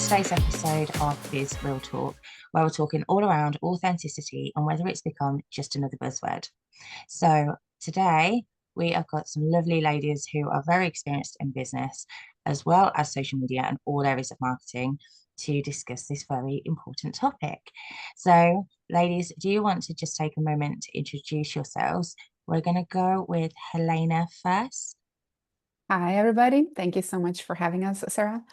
today's episode of Biz Real Talk, where we're talking all around authenticity and whether it's become just another buzzword. So today we have got some lovely ladies who are very experienced in business, as well as social media and all areas of marketing, to discuss this very important topic. So, ladies, do you want to just take a moment to introduce yourselves? We're going to go with Helena first. Hi, everybody. Thank you so much for having us, Sarah.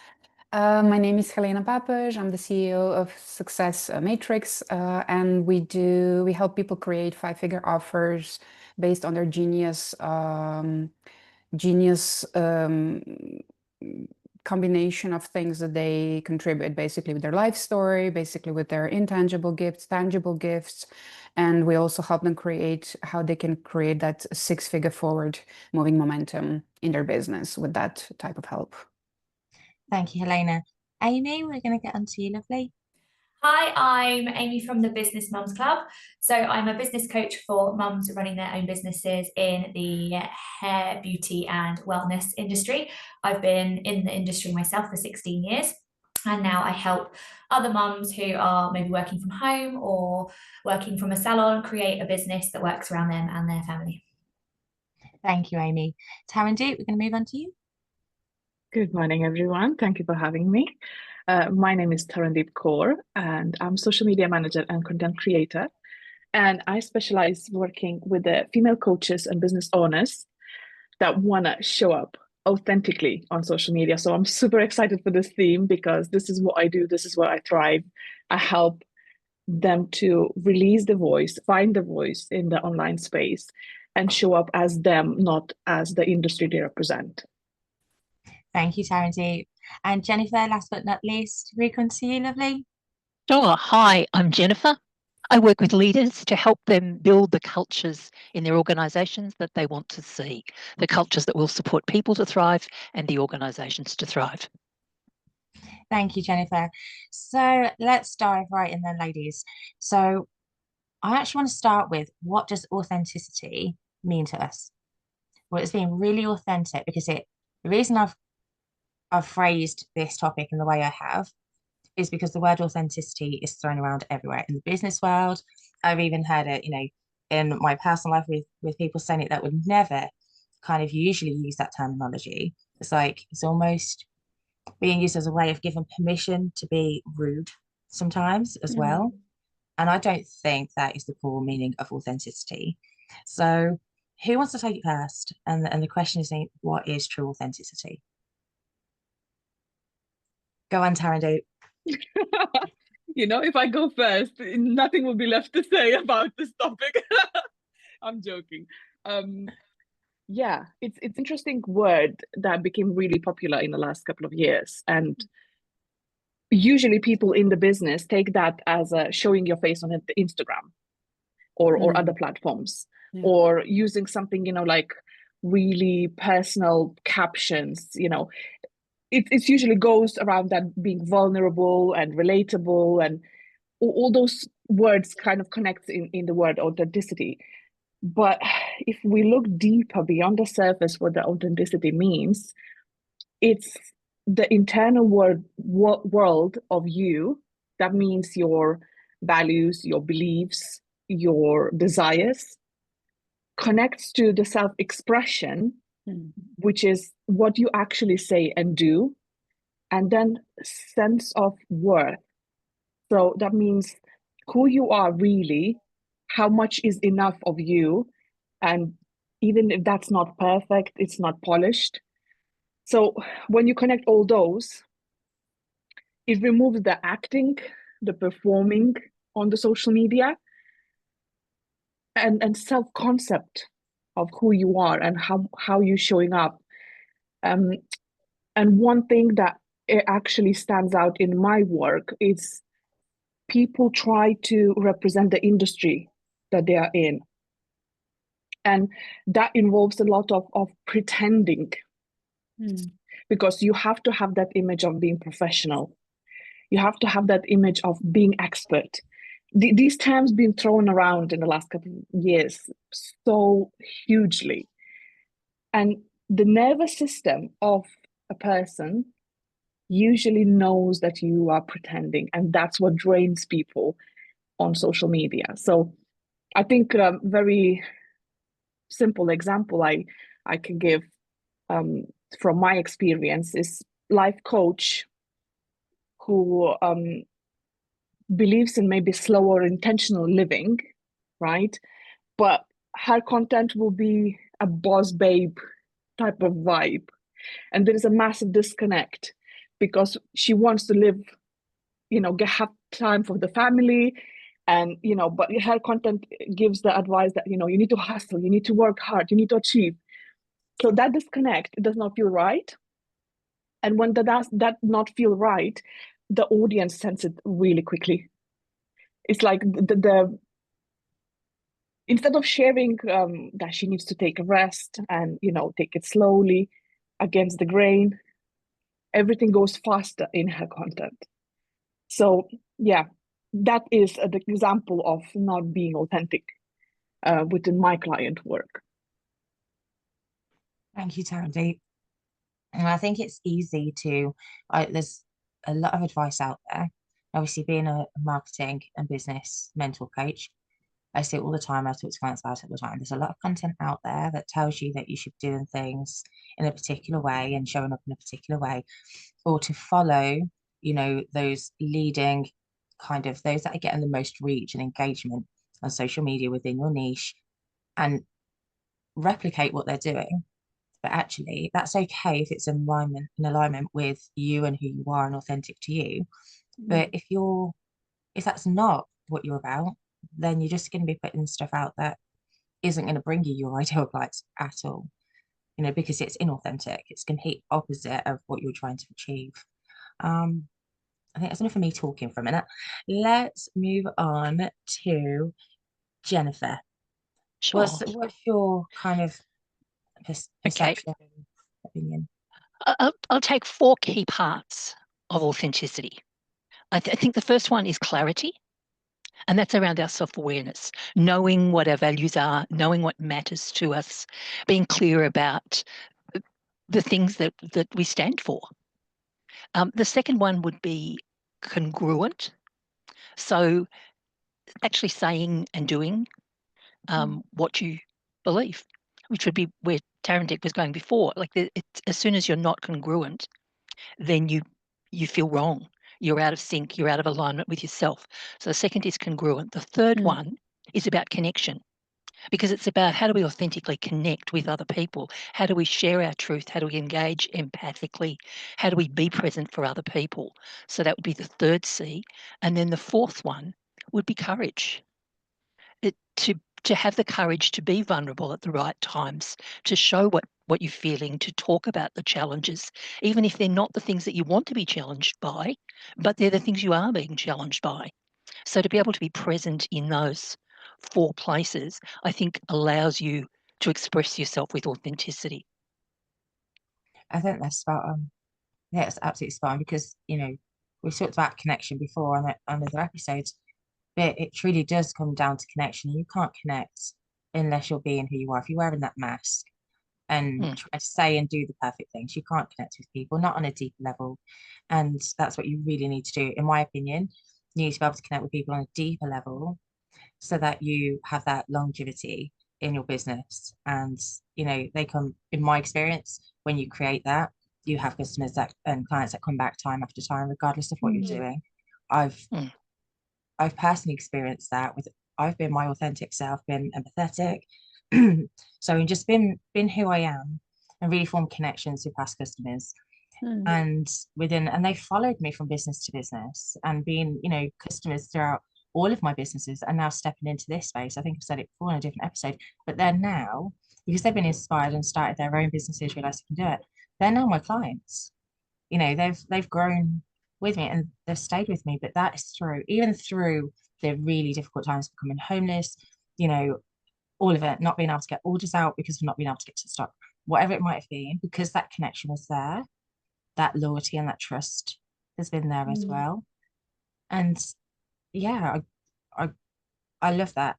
My name is Helena Papage. I'm the CEO of Success Matrix, and we help people create five-figure offers based on their genius combination of things that they contribute, basically with their life story, basically with their intangible gifts, tangible gifts, and we also help them create how they can create that six-figure forward moving momentum in their business with that type of help. Thank you, Helena. Amy, we're going to get on to you, lovely. Hi, I'm Amy from the Business Mums Club. So I'm a business coach for mums running their own businesses in the hair, beauty and wellness industry. I've been in the industry myself for 16 years. And now I help other mums who are maybe working from home or working from a salon create a business that works around them and their family. Thank you, Amy. Tarandeep, we're going to move on to you. Good morning, everyone. Thank you for having me. My name is Tarandeep Kaur, and I'm social media manager and content creator. And I specialize working with the female coaches and business owners that want to show up authentically on social media. So I'm super excited for this theme because this is what I do. This is where I thrive. I help them to release the voice, find the voice in the online space and show up as them, not as the industry they represent. Thank you, Tarandeep. And Jennifer, last but not least, we come to you, lovely. Sure. Hi, I'm Jennifer. I work with leaders to help them build the cultures in their organisations that they want to see, the cultures that will support people to thrive and the organisations to thrive. Thank you, Jennifer. So let's dive right in then, ladies. So I actually want to start with, what does authenticity mean to us? Well, it's being really authentic because the reason I've phrased this topic in the way I have is because the word authenticity is thrown around everywhere in the business world. I've even heard it, in my personal life with people saying it that would never kind of usually use that terminology. It's like it's almost being used as a way of giving permission to be rude sometimes as well. And I don't think that is the core meaning of authenticity. So who wants to take it first? And the question is, what is true authenticity? Go on, Tarandeep. If I go first, nothing will be left to say about this topic. I'm joking. Yeah, it's an interesting word that became really popular in the last couple of years. And usually people in the business take that as showing your face on Instagram or other platforms, or using something, like really personal captions, It usually goes around that being vulnerable and relatable, and all those words kind of connect in the word authenticity. But if we look deeper beyond the surface, what the authenticity means, it's the internal world of you. That means your values, your beliefs, your desires, connects to the self-expression, which is what you actually say and do, and then sense of worth. So that means who you are really, how much is enough of you, and even if that's not perfect, it's not polished. So when you connect all those, it removes the acting, the performing on the social media, and self-concept of who you are and how you're showing up. And one thing that actually stands out in my work is people try to represent the industry that they are in. And that involves a lot of pretending, because you have to have that image of being professional. You have to have that image of being expert. These terms been thrown around in the last couple of years so hugely. And the nervous system of a person usually knows that you are pretending, and that's what drains people on social media. So I think a very simple example I can give from my experience is life coach who believes in maybe slower intentional living, right? But her content will be a boss babe type of vibe. And there is a massive disconnect because she wants to live, have time for the family. And, but her content gives the advice that, you need to hustle, you need to work hard, you need to achieve. So that disconnect, it does not feel right. And when that not feel right, the audience sense it really quickly. It's like the instead of sharing that she needs to take a rest and take it slowly against the grain, everything goes faster in her content. So yeah, that is the example of not being authentic within my client work. Thank you, Tandy. And I think it's easy to, there's a lot of advice out there. Obviously, being a marketing and business mentor coach, I see it all the time. I talk to clients about it all the time. There's a lot of content out there that tells you that you should be doing things in a particular way and showing up in a particular way, or to follow, those leading kind of those that are getting the most reach and engagement on social media within your niche and replicate what they're doing. But actually, that's okay if it's in alignment with you and who you are and authentic to you. But if that's not what you're about, then you're just going to be putting stuff out that isn't going to bring you your ideal clients at all, because it's inauthentic. It's complete opposite of what you're trying to achieve. I think that's enough of me talking for a minute. Let's move on to Jennifer. Sure. What's your kind of perception, opinion? I'll take 4 key parts of authenticity. I think the first one is clarity, and that's around our self-awareness, knowing what our values are, knowing what matters to us, being clear about the things that we stand for. The second one would be congruent. So actually saying and doing what you believe, which would be where Tarandek was going before. Like as soon as you're not congruent, then you feel wrong. You're out of sync. You're out of alignment with yourself. So the second is congruent. The third one is about connection, because it's about how do we authentically connect with other people? How do we share our truth? How do we engage empathically? How do we be present for other people? So that would be the third C. And then the fourth one would be courage. To have the courage to be vulnerable at the right times, to show what you're feeling, to talk about the challenges, even if they're not the things that you want to be challenged by, but they're the things you are being challenged by. So to be able to be present in those 4 places, I think allows you to express yourself with authenticity. I think that's spot on. Yeah, it's absolutely spot on because, we've talked about connection before on other episodes, but it truly does come down to connection. You can't connect unless you're being who you are. If you're wearing that mask and try to say and do the perfect things, you can't connect with people, not on a deeper level. And that's what you really need to do, in my opinion. You need to be able to connect with people on a deeper level so that you have that longevity in your business. And, they come, in my experience, when you create that, you have customers and clients that come back time after time, regardless of what you're doing. I've personally experienced that I've been my authentic self, been empathetic. So just been who I am and really formed connections with past customers. And they followed me from business to business and being, customers throughout all of my businesses and now stepping into this space. I think I've said it before in a different episode, but they're now, because they've been inspired and started their own businesses, realized they can do it. They're now my clients. They've grown with me and they've stayed with me, but that is even through the really difficult times, becoming homeless, all of it, not being able to get orders out because of not being able to get to stock, whatever it might have been, because that connection was there, that loyalty and that trust has been there as well. And yeah, I love that,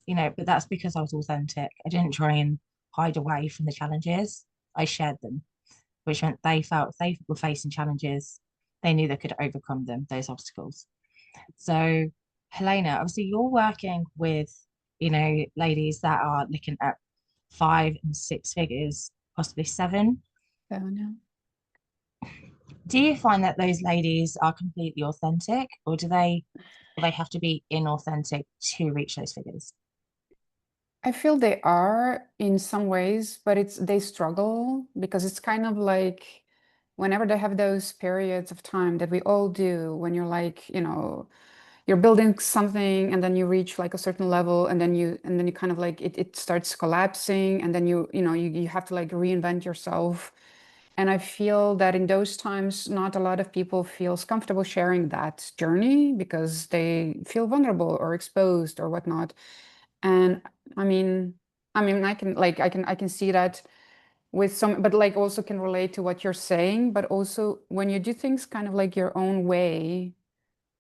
but that's because I was authentic. I didn't try and hide away from the challenges. I shared them, which meant they felt if they were facing challenges they knew they could overcome them, those obstacles. So, Helena, obviously you're working with, ladies that are looking at 5 and 6 figures, possibly 7. So no. Do you find that those ladies are completely authentic, or do they have to be inauthentic to reach those figures? I feel they are in some ways, but they struggle because it's kind of like whenever they have those periods of time that we all do, when you're like, you're building something and then you reach like a certain level and then you kind of like it starts collapsing and then you have to like reinvent yourself. And I feel that in those times, not a lot of people feels comfortable sharing that journey because they feel vulnerable or exposed or whatnot. And I mean, I can see that with some, but like also can relate to what you're saying. But also when you do things kind of like your own way,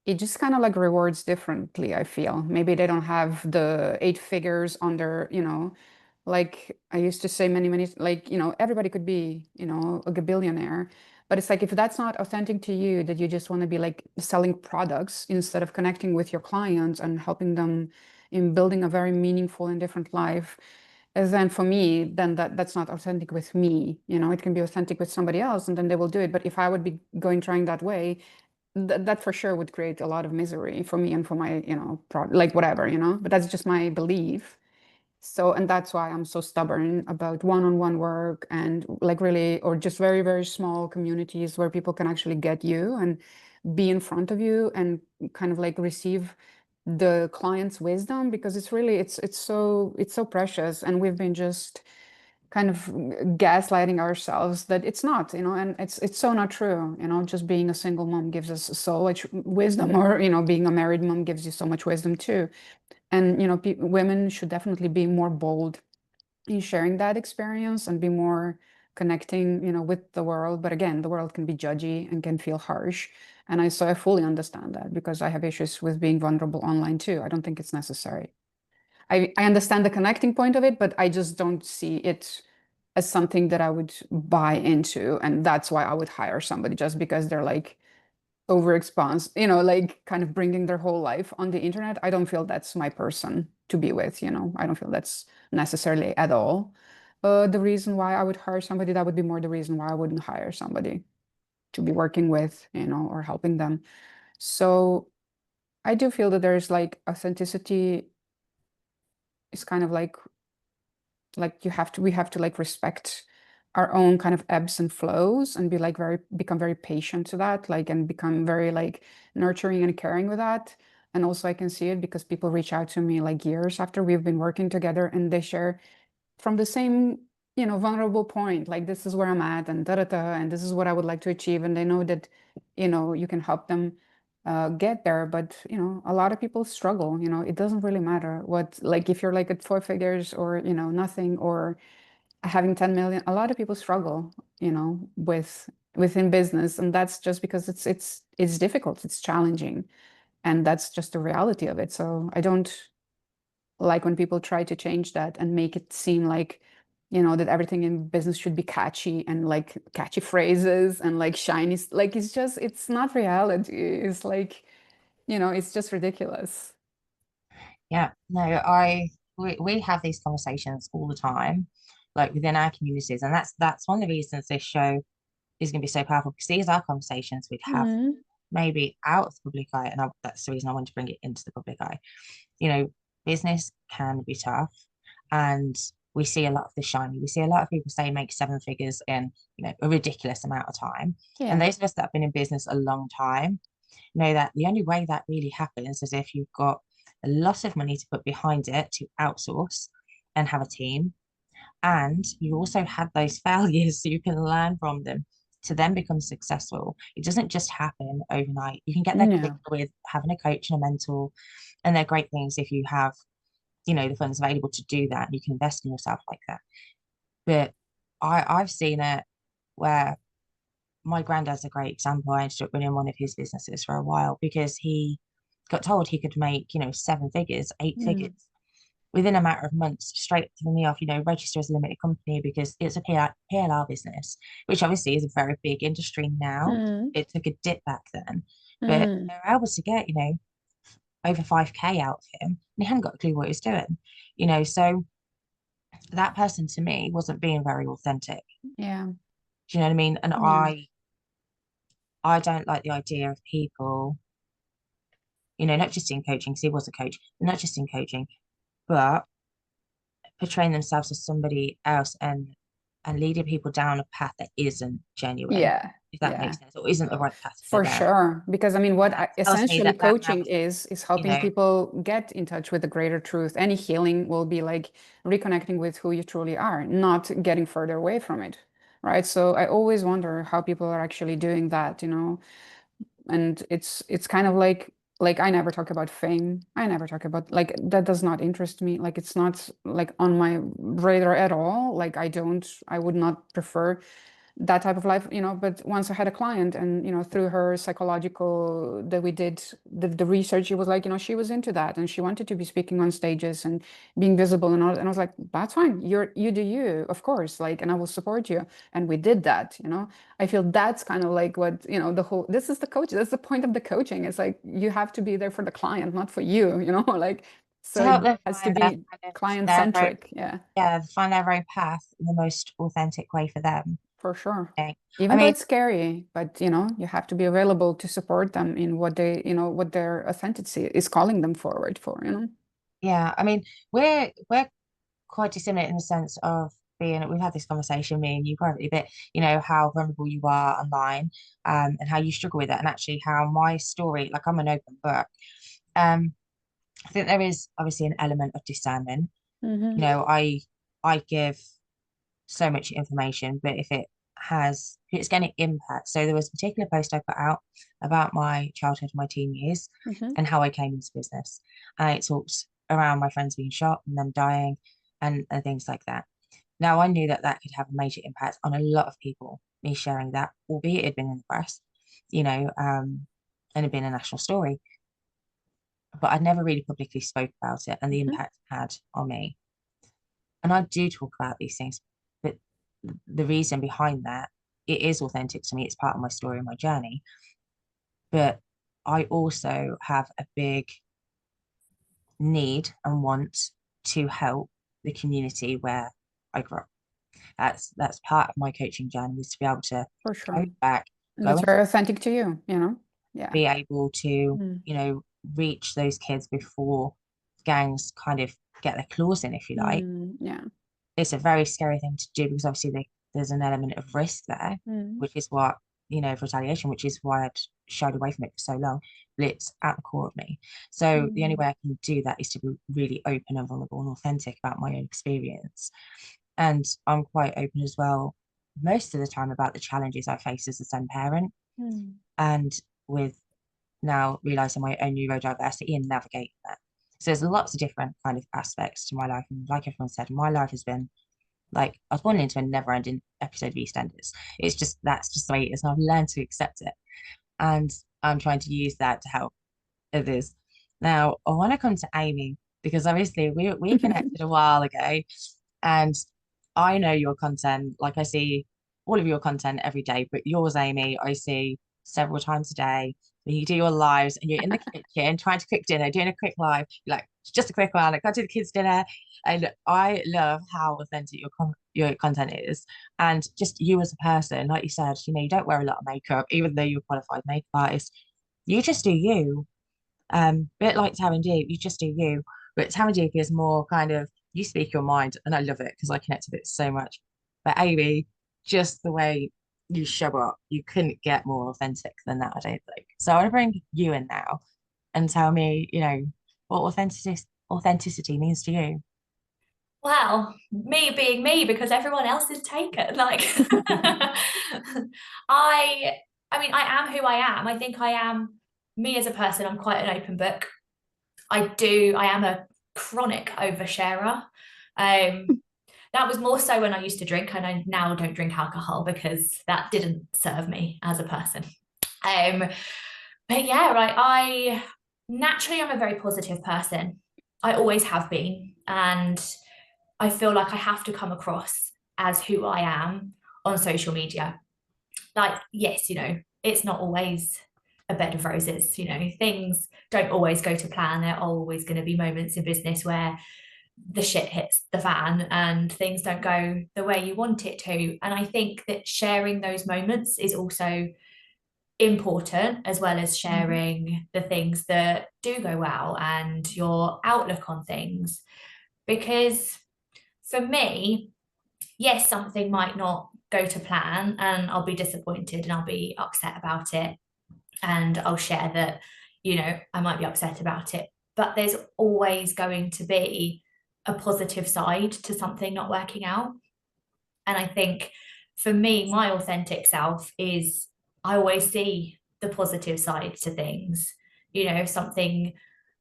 it just kind of like rewards differently, I feel. Maybe they don't have the 8 figures on their, like I used to say many, like, everybody could be, a billionaire. But it's like if that's not authentic to you, that you just want to be like selling products instead of connecting with your clients and helping them in building a very meaningful and different life. And then for me, then that's not authentic with me. It can be authentic with somebody else and then they will do it. But if I would be trying that way, that for sure would create a lot of misery for me and for my, like whatever, but that's just my belief. So, and that's why I'm so stubborn about one-on-one work and like really, or just very, very small communities where people can actually get you and be in front of you and kind of like receive the client's wisdom, because it's really, it's so precious. And we've been just kind of gaslighting ourselves that it's not, and it's so not true. Just being a single mom gives us so much wisdom, or being a married mom gives you so much wisdom too. And women should definitely be more bold in sharing that experience and be more connecting, with the world. But again, the world can be judgy and can feel harsh. And I fully understand that because I have issues with being vulnerable online too. I don't think it's necessary. I understand the connecting point of it, but I just don't see it as something that I would buy into. And that's why I would hire somebody, just because they're like overexposed, like kind of bringing their whole life on the internet. I don't feel that's my person to be with, I don't feel that's necessarily at all. The reason why I would hire somebody, that would be more the reason why I wouldn't hire somebody to be working with, or helping them. So I do feel that there's like authenticity is kind of like we have to like respect our own kind of ebbs and flows and be like become very patient to that, like, and become very like nurturing and caring with that. And also I can see it because people reach out to me like years after we've been working together and they share from the same, vulnerable point, like this is where I'm at and da da da, and this is what I would like to achieve. And they know that, you can help them get there. But, a lot of people struggle, it doesn't really matter what, like if you're like at 4 figures or, nothing, or having 10 million, a lot of people struggle, within business. And that's just because it's difficult, it's challenging. And that's just the reality of it. So I don't like when people try to change that and make it seem like, that everything in business should be catchy and like catchy phrases and like shiny, like it's not reality. It's like, it's just ridiculous. Yeah, no, we have these conversations all the time, like within our communities, and that's one of the reasons this show is going to be so powerful, because these are conversations we'd have maybe out of the public eye, and that's the reason I want to bring it into the public eye. Business can be tough, and we see a lot of the shiny. We see a lot of people say make 7 figures in a ridiculous amount of time. Yeah. And those of us that have been in business a long time know that the only way that really happens is if you've got a lot of money to put behind it, to outsource and have a team, and you also had those failures so you can learn from them to then become successful. It doesn't just happen overnight. You can get there quicker with having a coach and a mentor, and they're great things if you have the funds available to do that, and you can invest in yourself like that. But I've seen it where my granddad's a great example. I ended up running one of his businesses for a while because he got told he could make 7 figures, 8 figures, within a matter of months, straight to me off, register as a limited company because it's a PLR business, which obviously is a very big industry now. It took a dip back then, but they were able to get, over 5K out of him, and he hadn't got a clue what he was doing, so that person to me wasn't being very authentic. Yeah. Do you know what I mean? And Yeah. I don't like the idea of people, not just in coaching, because he was a coach, not just in coaching, but portraying themselves as somebody else and leading people down a path that isn't genuine. Yeah. If that makes sense, or isn't the right path For them. sure. Because I mean, what essentially that coaching man is helping people get in touch with the greater truth. Any healing will be like reconnecting with who you truly are, not getting further away from it. Right. So I always wonder how people are actually doing that, and it's kind of like I never talk about fame. I never talk about, like, that does not interest me. Like, it's not like on my radar at all. Like, I would not prefer that type of life, but once I had a client and, through her psychological, that we did the research, it was like, she was into that and she wanted to be speaking on stages and being visible and all. And I was like, that's fine. You do you, of course, like, and I will support you. And we did that, I feel that's kind of like what, this is the coach. That's the point of the coaching. It's like, you have to be there for the client, not for you, like, so to help them it has to find be client centric. find their own path in the most authentic way for them. For sure. Okay. Even though it's scary, but you have to be available to support them in what they, what their authenticity is calling them forward for, Yeah, I mean, we're quite dissimilar in the sense of we've had this conversation, me and you privately, but how vulnerable you are online, and how you struggle with it, and actually how my story, like, I'm an open book. I think there is obviously an element of discernment. I give so much information, but if it's going to impact. So there was a particular post I put out about my childhood, my teen years, and how I came into business. And it talks around my friends being shot and them dying and things like that. Now, I knew that could have a major impact on a lot of people, me sharing that, albeit it had been in the press, and it had been a national story. But I'd never really publicly spoke about it and the impact it had on me. And I do talk about these things, but the reason behind that, it is authentic to me. It's part of my story and my journey. But I also have a big need and want to help the community where I grew up. That's part of my coaching journey, is to be able to go back. That's very authentic to you, be able to, reach those kids before gangs kind of get their claws in, if you like. It's a very scary thing to do because obviously there's an element of risk there, which is what, for retaliation, which is why I'd shied away from it for so long. But it's at the core of me. So the only way I can do that is to be really open and vulnerable and authentic about my own experience. And I'm quite open as well, most of the time, about the challenges I face as a son parent. And with now realizing my own neurodiversity and navigating that. So there's lots of different kind of aspects to my life. And like everyone said, my life has been like, I was born into a never-ending episode of EastEnders. That's just the way it is. And I've learned to accept it. And I'm trying to use that to help others. Now, I want to come to Amy, because obviously we connected a while ago, and I know your content. Like, I see all of your content every day, but yours, Amy, I see several times a day. You do your lives and you're in the kitchen trying to cook dinner, doing a quick live. You're like, just a quick one, I got to the kids' dinner. And I love how authentic your content is. And just you as a person, like you said, you don't wear a lot of makeup, even though you're a qualified makeup artist. You just do you. Bit like Tam and Duke, you just do you. But Tam and Duke is more kind of, you speak your mind, and I love it because I connect with it so much. But Amy, just the way you show up, you couldn't get more authentic than that, I don't think. So I want to bring you in now and tell me, what authenticity means to you. Well, me being me, because everyone else is taken. Like, I mean, I am who I am. I think I am me as a person. I'm quite an open book. I am a chronic oversharer. That was more so when I used to drink, and I now don't drink alcohol because that didn't serve me as a person. But yeah, right. I naturally am a very positive person. I always have been, and I feel like I have to come across as who I am on social media. Like, yes, you know, it's not always a bed of roses, you know, things don't always go to plan. There are always going to be moments in business where the shit hits the fan and things don't go the way you want it to. And I think that sharing those moments is also important, as well as sharing the things that do go well and your outlook on things. Because for me, yes, something might not go to plan and I'll be disappointed and I'll be upset about it. And I'll share that, you know, I might be upset about it, but there's always going to be a positive side to something not working out. And I think for me, my authentic self is, I always see the positive side to things. You know, something,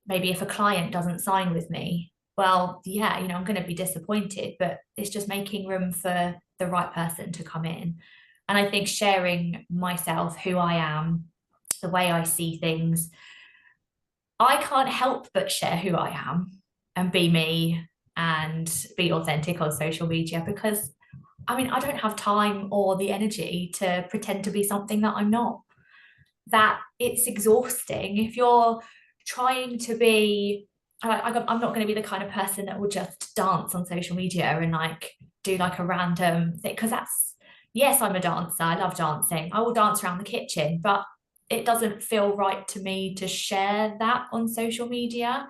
maybe if a client doesn't sign with me, well, yeah, you know, I'm going to be disappointed, but it's just making room for the right person to come in. And I think sharing myself, who I am, the way I see things, I can't help but share who I am and be me and be authentic on social media, because I mean, I don't have time or the energy to pretend to be something that I'm not. That it's exhausting. If you're trying to be, I'm not going to be the kind of person that will just dance on social media and like do like a random thing, because that's, yes, I'm a dancer, I love dancing, I will dance around the kitchen, but it doesn't feel right to me to share that on social media.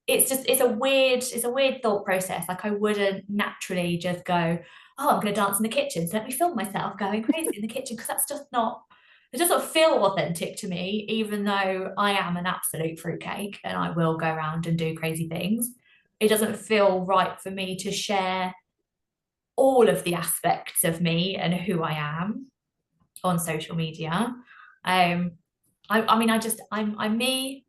It's just, it's a weird thought process. Like, I wouldn't naturally just go, oh, I'm going to dance in the kitchen, so let me film myself going crazy in the kitchen, because that's just not, it doesn't feel authentic to me, even though I am an absolute fruitcake and I will go around and do crazy things. It doesn't feel right for me to share all of the aspects of me and who I am on social media. I mean, I'm me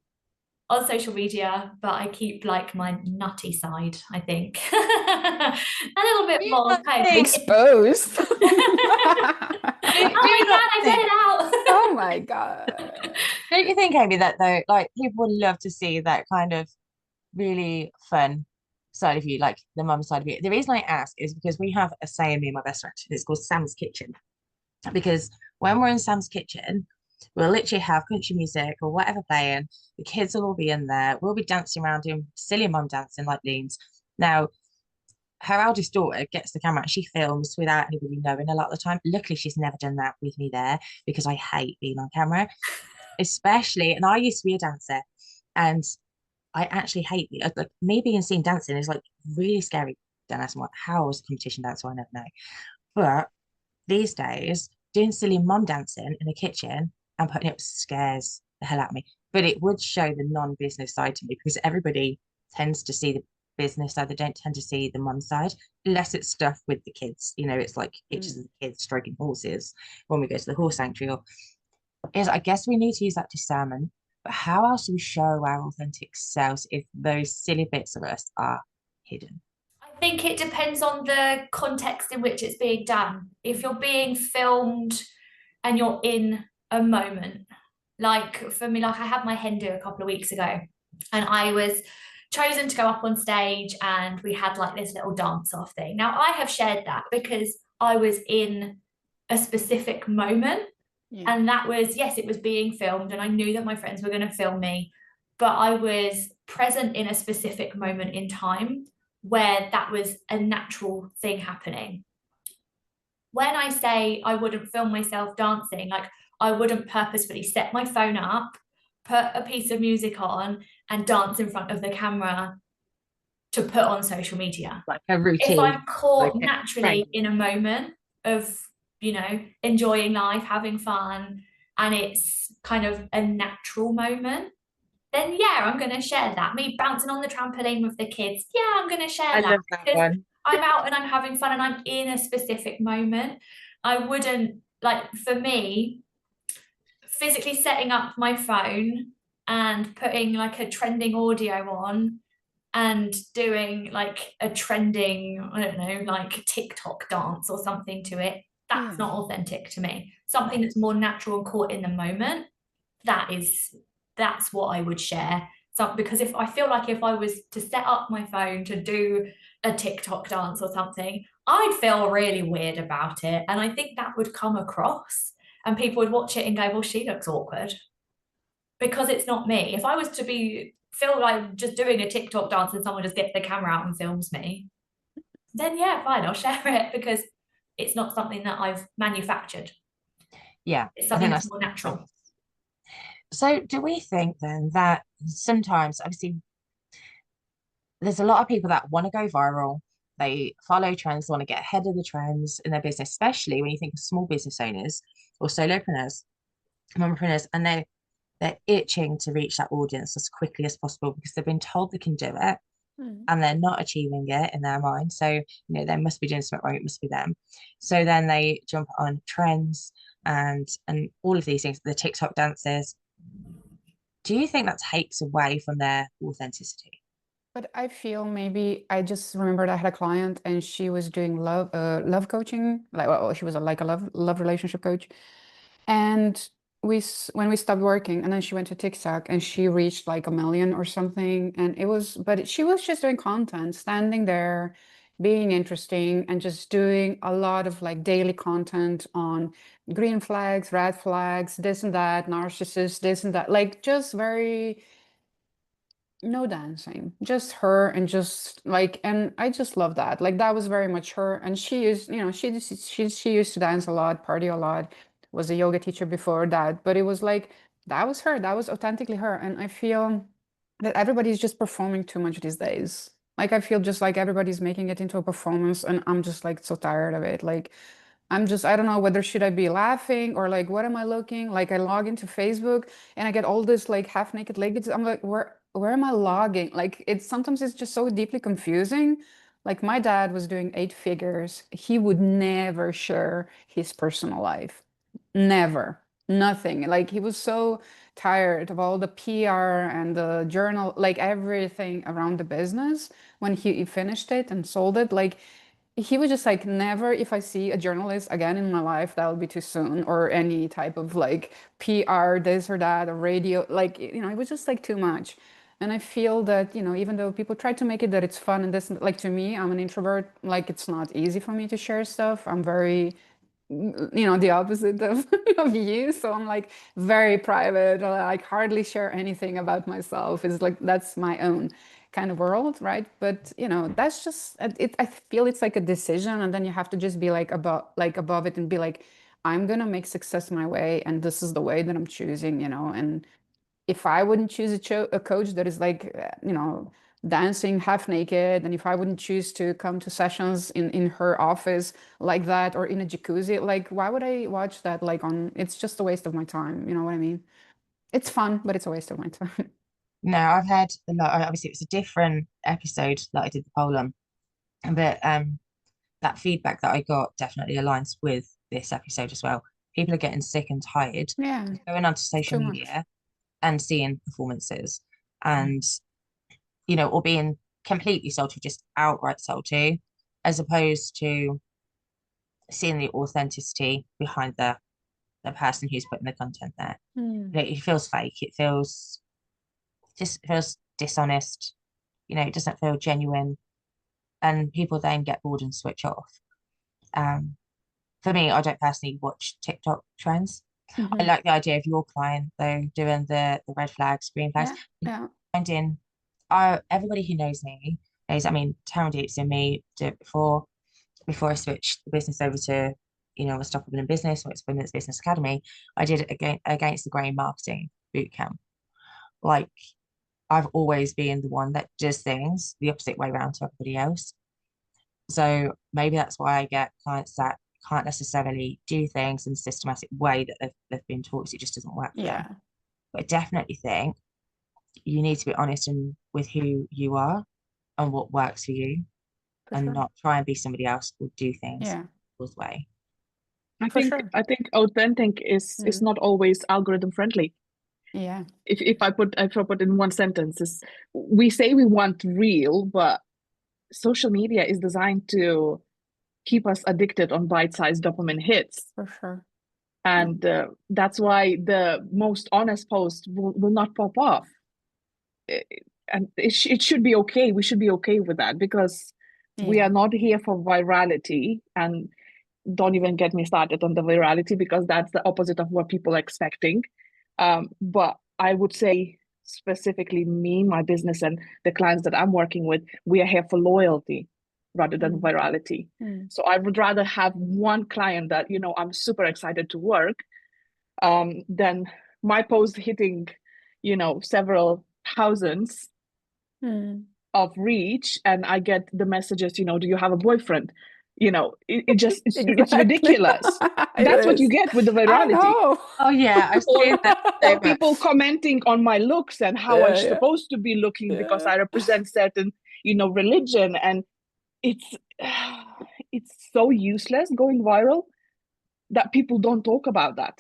on social media, but I keep like my nutty side, I think. A little bit more kind of exposed. Oh my God, I said it out. Oh my God. Don't you think, Amy, that though, like people would love to see that kind of really fun side of you, like the mum side of you? The reason I ask is because we have a saying, me and my best friend, it's called Sam's Kitchen. Because when we're in Sam's Kitchen, we'll literally have country music or whatever playing. The kids will all be in there. We'll be dancing around doing silly mum dancing like Leans. Now, her eldest daughter gets the camera and she films without anybody knowing a lot of the time. Luckily, she's never done that with me there, because I hate being on camera, especially. And I used to be a dancer, and I actually hate like me being seen dancing is like really scary. Don't ask me how I was a competition dancer, I never know. But these days, doing silly mum dancing in the kitchen and putting it up scares the hell out of me. But it would show the non-business side to me, because everybody tends to see the business side. They don't tend to see the mum side, unless it's stuff with the kids. You know, it's like pictures of the kids stroking horses when we go to the horse sanctuary. Or is, I guess we need to use that discernment. But how else do we show our authentic selves if those silly bits of us are hidden? I think it depends on the context in which it's being done. If you're being filmed and you're in a moment, like for me, like I had my hen do a couple of weeks ago, and I was chosen to go up on stage and we had like this little dance off thing. Now, I have shared that because I was in a specific moment. Yeah. And that was, yes, it was being filmed and I knew that my friends were going to film me, but I was present in a specific moment in time where that was a natural thing happening. When I say I wouldn't film myself dancing, like I wouldn't purposefully set my phone up, put a piece of music on and dance in front of the camera to put on social media. Like a routine. If I'm caught naturally in a moment of, you know, enjoying life, having fun, and it's kind of a natural moment, then yeah, I'm going to share that. Me bouncing on the trampoline with the kids, yeah, I'm going to share that. I love that one. I'm out and I'm having fun and I'm in a specific moment. I wouldn't, like, for me, physically setting up my phone and putting like a trending audio on and doing like a trending, I don't know, like TikTok dance or something to it, that's not authentic to me. Something that's more natural and caught in the moment, that's what I would share. because if I feel like if I was to set up my phone to do a TikTok dance or something, I'd feel really weird about it. And I think that would come across and people would watch it and go, well, she looks awkward, because it's not me. If I was to feel like just doing a TikTok dance and someone just gets the camera out and films me, then yeah, fine, I'll share it, because it's not something that I've manufactured. Yeah, It's I something think that's that's more natural. so. Do we think then that sometimes, obviously, there's a lot of people that want to go viral. They follow trends, want to get ahead of the trends in their business, especially when you think of small business owners or solopreneurs, mompreneurs, and they're itching to reach that audience as quickly as possible because they've been told they can do it and they're not achieving it in their mind. So, you know, they must be doing something right, it must be them. So then they jump on trends and all of these things, the TikTok dances. Do you think that takes away from their authenticity? But I feel maybe I just remembered I had a client and she was doing love coaching, like well, she was like a love relationship coach. And when we stopped working, and then she went to TikTok and she reached like 1 million or something. And but she was just doing content, standing there, being interesting, and just doing a lot of like daily content on green flags, red flags, this and that, narcissists, this and that, like just very no dancing, just her, and just like, and I just love that. Like that was very much her. And she is, she used to dance a lot, party a lot, was a yoga teacher before that, but it was like that was her, that was authentically her. And I feel that everybody's just performing too much these days. Like I feel just like everybody's making it into a performance, and I'm just like so tired of it. Like I don't know whether should I be laughing or like what am I looking? Like I log into Facebook and I get all this like half naked leggings. I'm like, where am I logging? Like sometimes it's just so deeply confusing. Like my dad was doing 8 figures. He would never share his personal life. Never. Nothing. Like he was so tired of all the PR and the journal, like everything around the business when he finished it and sold it. Like he was just like, never, if I see a journalist again in my life, that would be too soon, or any type of like PR, this or that, or radio. Like, it was just like too much. And I feel that, even though people try to make it that it's fun and this, like to me, I'm an introvert, like it's not easy for me to share stuff. I'm very the opposite of, of you. So I'm like very private. I like hardly share anything about myself. It's like that's my own kind of world, right? But that's just it. I feel it's like a decision, and then you have to just be like above it and be like, I'm gonna make success my way, and this is the way that I'm choosing. And if I wouldn't choose a coach that is like, dancing half naked, and if I wouldn't choose to come to sessions in her office like that, or in a jacuzzi, like, why would I watch that? Like it's just a waste of my time. You know what I mean? It's fun, but it's a waste of my time. No, I've had a lot. Obviously, it was a different episode that I did the poll on, but that feedback that I got definitely aligns with this episode as well. People are getting sick and tired Yeah, of going onto it's social too much. media and seeing performances and, or being completely sold to, just outright sold to, as opposed to seeing the authenticity behind the person who's putting the content there. It feels fake. It feels dishonest. It doesn't feel genuine, and people then get bored and switch off. For me, I don't personally watch TikTok trends. I like the idea of your client though doing the red flags, green flags. Yeah. Finding, everybody who knows me knows. I mean, Taryn Deeps and me did it before I switched the business over to, Unstoppable in Business, or it's Women's Business Academy. I did it against the grain marketing boot camp. Like, I've always been the one that does things the opposite way around to everybody else. So maybe that's why I get clients that can't necessarily do things in a systematic way that they've been taught, because it just doesn't work for them. But I definitely think you need to be honest with who you are and what works for you, and not try and be somebody else or do things your way. I think authentic is not always algorithm friendly. Yeah. If I put in one sentence, is we say we want real, but social media is designed to keep us addicted on bite-sized dopamine hits. For sure. And that's why the most honest post will not pop off. it should be okay. We should be okay with that, because we are not here for virality. And don't even get me started on the virality, because that's the opposite of what people are expecting. But I would say specifically me, my business, and the clients that I'm working with, we are here for loyalty rather than virality. So I would rather have one client that, you know, I'm super excited to work, than my post hitting, you know, several thousands of reach, and I get the messages, you know, do you have a boyfriend? You know, it just, it's ridiculous. That's what you get with the virality. Oh yeah, I've seen that so Or people commenting on my looks and how I'm supposed to be looking because I represent certain, you know, religion. And it's so useless going viral that people don't talk about that.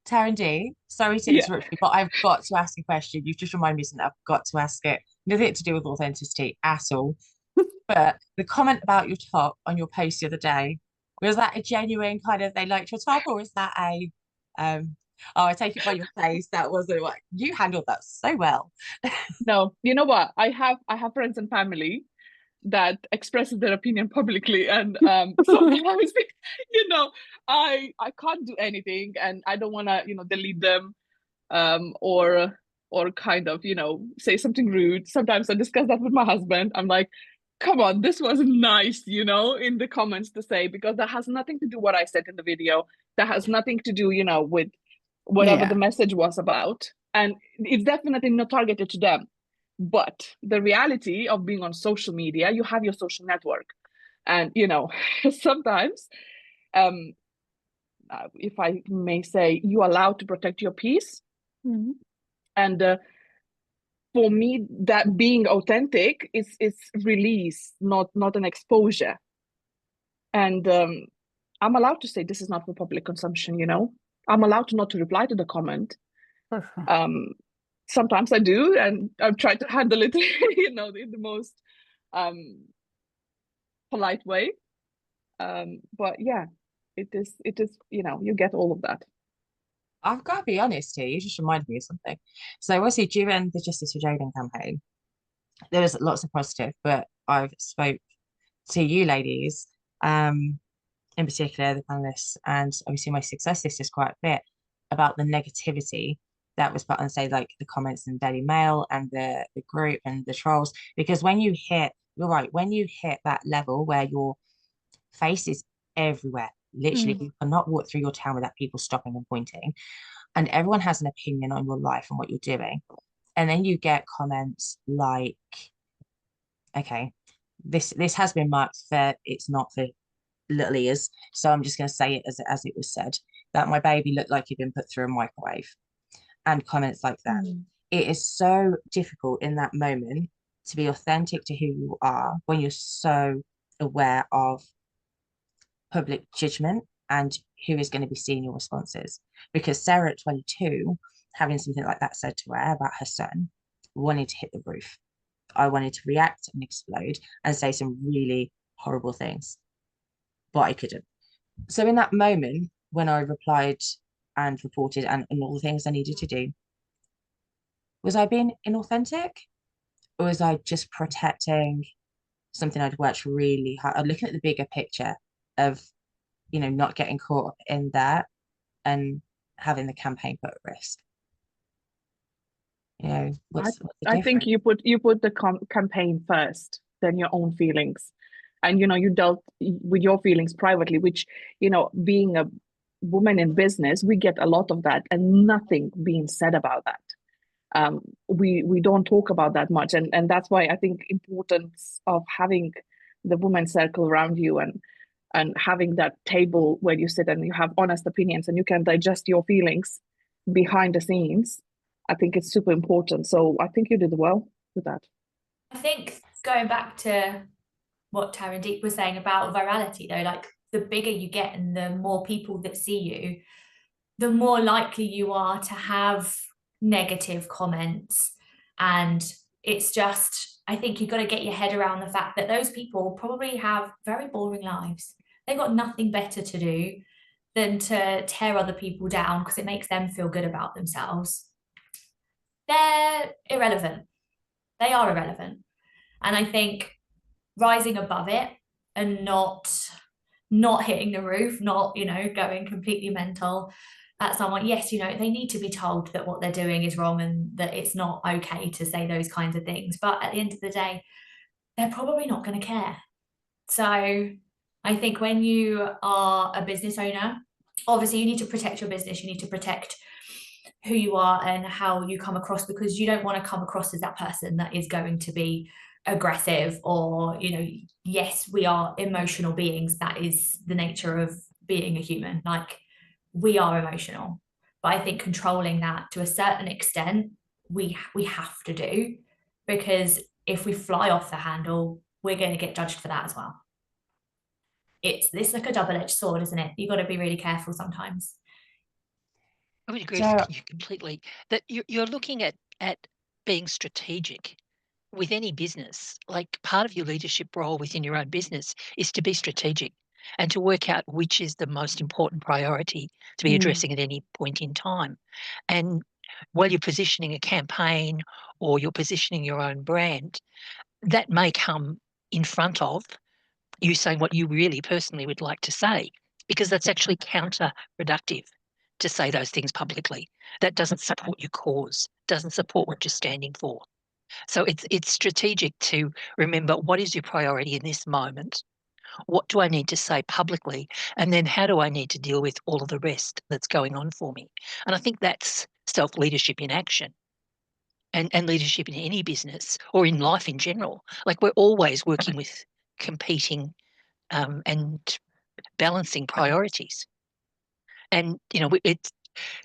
Taryn, sorry to interrupt you, but I've got to ask a question. You've just reminded me of something. I've got to ask it. Nothing to do with authenticity at all. But the comment about your top on your post the other day, was that a genuine kind of they liked your top, or was that a oh, I take it by your face that wasn't what you handled that so well. No, you know what? I have friends and family that expresses their opinion publicly, and sometimes you know, I can't do anything, and I don't want to, you know, delete them, or kind of, you know, say something rude. Sometimes I discuss that with my husband. I'm like, come on, this wasn't nice, you know, in the comments to say, because that has nothing to do what I said in the video. That has nothing to do, you know, with whatever the message was about, and it's definitely not targeted to them. But the reality of being on social media, you have your social network, and you know, sometimes, if I may say, you're allowed to protect your peace. And for me, that being authentic is release, not an exposure. And I'm allowed to say this is not for public consumption, you know. I'm allowed to not to reply to the comment. Sometimes I do, and I've tried to handle it, you know, in the most polite way. But yeah, it is, you know, you get all of that. I've got to be honest here, you just reminded me of something. So obviously during the Justice for Jaden campaign, there was lots of positive, but I've spoke to you ladies, in particular the panelists, and obviously my success sisters quite a bit about the negativity that was put on, say, like the comments in Daily Mail and the group and the trolls. Because when you hit, you're right, when you hit that level where your face is everywhere, literally you cannot walk through your town without people stopping and pointing, and everyone has an opinion on your life and what you're doing. And then you get comments like, okay, this has been marked for, it's not for little ears, so I'm just going to say it as it was said, that my baby looked like he'd been put through a microwave, and comments like that. It is so difficult in that moment to be authentic to who you are when you're so aware of public judgment and who is going to be seeing your responses. Because Sarah at 22, having something like that said to her about her son, wanted to hit the roof. I wanted to react and explode and say some really horrible things, but I couldn't. So in that moment, when I replied and reported and all the things I needed to do, was I being inauthentic, or was I just protecting something I'd worked really hard? I'm looking at the bigger picture of, you know, not getting caught up in that and having the campaign put at risk. You know, what's the I think you put the campaign first, then your own feelings, and you know, you dealt with your feelings privately, which, you know, being a woman in business, we get a lot of that, and nothing being said about that. We don't talk about that much, and that's why I think importance of having the women's circle around you, and having that table where you sit and you have honest opinions and you can digest your feelings behind the scenes. I think it's super important. So I think you did well with that. I think going back to what Taryn was saying about virality, though, like the bigger you get and the more people that see you, the more likely you are to have negative comments. And it's just, I think you've got to get your head around the fact that those people probably have very boring lives. They've got nothing better to do than to tear other people down because it makes them feel good about themselves. They're irrelevant. They are irrelevant. And I think rising above it and not hitting the roof, not, you know, going completely mental at someone. Yes, you know, they need to be told that what they're doing is wrong and that it's not okay to say those kinds of things. But at the end of the day, they're probably not going to care. So I think when you are a business owner, obviously you need to protect your business, you need to protect who you are and how you come across, because you don't want to come across as that person that is going to be aggressive, or, you know, yes, we are emotional beings. That is the nature of being a human. Like, we are emotional. But I think controlling that to a certain extent, we have to do, because if we fly off the handle, we're going to get judged for that as well. It's like a double-edged sword, isn't it? You've got to be really careful sometimes. I would agree So, with you completely that you're looking at being strategic with any business. Like, part of your leadership role within your own business is to be strategic and to work out which is the most important priority to be addressing at any point in time. And while you're positioning a campaign or you're positioning your own brand, that may come in front of you saying what you really personally would like to say, because that's actually counterproductive to say those things publicly. That doesn't support your cause, doesn't support what you're standing for. So it's strategic to remember, what is your priority in this moment? What do I need to say publicly? And then how do I need to deal with all of the rest that's going on for me? And I think that's self-leadership in action, and leadership in any business or in life in general. Like, we're always working with competing and balancing priorities. And, you know,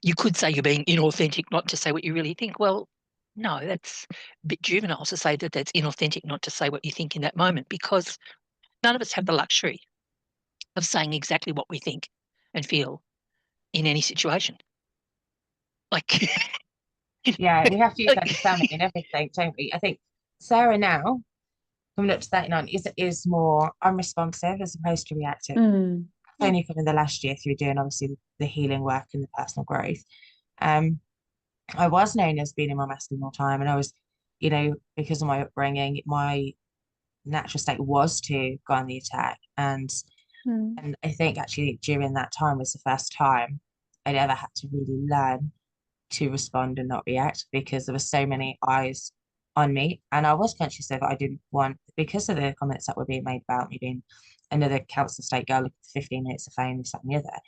you could say you're being inauthentic not to say what you really think. Well, no, that's a bit juvenile to say that that's inauthentic not to say what you think in that moment, because none of us have the luxury of saying exactly what we think and feel in any situation. Like, yeah, we have to use like, understanding in everything, don't we? I think Sarah now, coming up to 39, is more unresponsive as opposed to reactive. Only from the last year through doing obviously the healing work and the personal growth. I was known as being in my masculine all the time, and I was, you know, because of my upbringing, my natural state was to go on the attack. And I think actually during that time was the first time I'd ever had to really learn to respond and not react, because there were so many eyes on me. And I was conscious of it. I didn't want, because of the comments that were being made about me being another council estate girl looking for 15 minutes of fame, this, that, and the other.